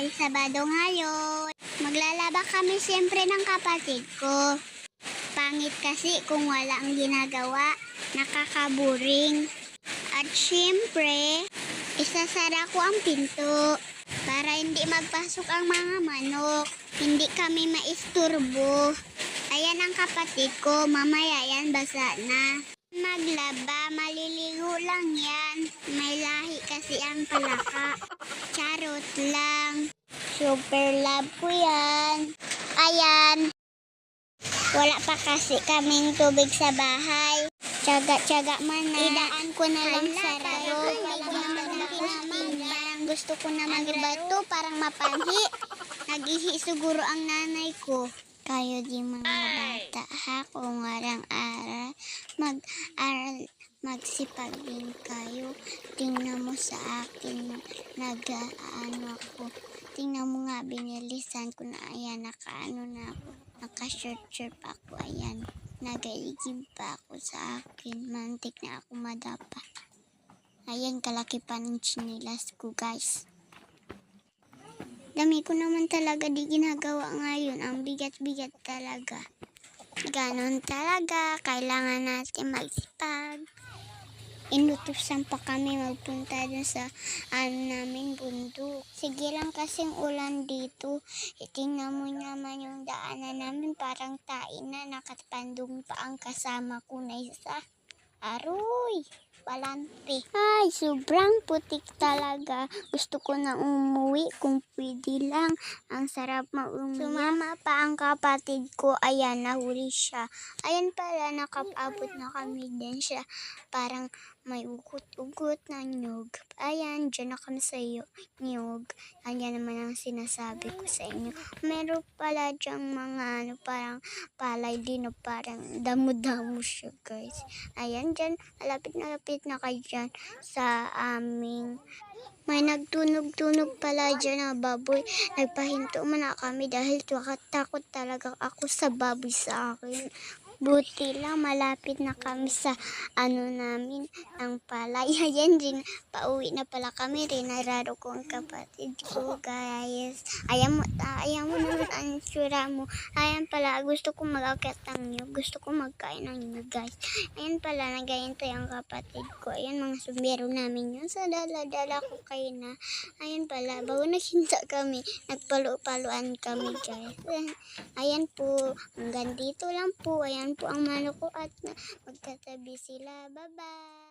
dahil Sabado ngayon. Maglalaba kami siyempre ng kapatid ko. Pangit kasi kung wala ang ginagawa, nakakaboring. At siyempre, isasara ko ang pinto para hindi magpasok ang mga manok. Hindi kami maisturbo. Ayan ang kapatid ko, mamaya yan basa na. Maglaba, maliligo lang yan. May lahi kasi ang palaka. Charot lang. Super love ko yan. Ayan. Wala pa kasi kaming tubig sa bahay. Tiyaga-tiyaga man na. Idaan ko na lang sa raro. Parang gusto ko na magbato, parang mapanhi. Nag-ihi siguro ang nanay ko. Kayo di mga bata ha, kung arang-aral, mag-aral, magsipag din kayo. Tingnan mo sa akin, nag-aano ako. Tingnan mo nga, binilisan ko na, ayan, naka-ano na ako. Naka-shirt pa ako, ayan. Nag-iigib pa ako sa akin, mantik na ako madapa. Ayan, kalaki pa ng chinilas ko, guys. Dami ko naman talaga di ginagawa ngayon. Ang bigat-bigat talaga. Ganon talaga. Kailangan natin magsipag. Inutusan pa kami magpunta dun sa namin bundok. Sige lang kasing ulan dito. Tingnan mo naman yung daanan namin. Parang tain na. Nakapandong pa ang kasama ko na isa. Aroy! Palante. Ay, sobrang putik talaga. Gusto ko na umuwi kung pwede lang. Ang sarap mauwi. Sumama pa ang kapatid ko. Ayan, nahuli siya. Ayan pala, nakapabot na kami din siya. Parang may ugot-ugot na nyug. Ayan, dyan na kami sa iyo. Nyug. Ayan naman ang sinasabi ko sa inyo. Meron pala dyang mga parang palay din o parang damo-damo siya, guys. Ayan, dyan. Malapit na kayo dyan sa aming may nagtunog-tunog pala dyan na baboy. Nagpahinto man na kami dahil takot talaga ako sa baboy sa akin. Buti lang malapit na kami sa namin ang palay. Ayan din, pauwi na pala kami. Rinararo ko ang kapatid ko, guys. Ayan mo naman ang tsura mo. Ayan pala, gusto ko mag-akyat ng nyug. Gusto ko magkain ng nyug, guys. Ayan pala, nagayintay ang kapatid ko. Ayan, mga sumbero namin yun. Sa dala-dala ko kayo na. Ayan pala, bago nakinta kami, nagpalo-paloan kami, guys. Ayan po, hanggang dito lang po. Ayan po ang manok ko at magkatabi sila. Bye-bye!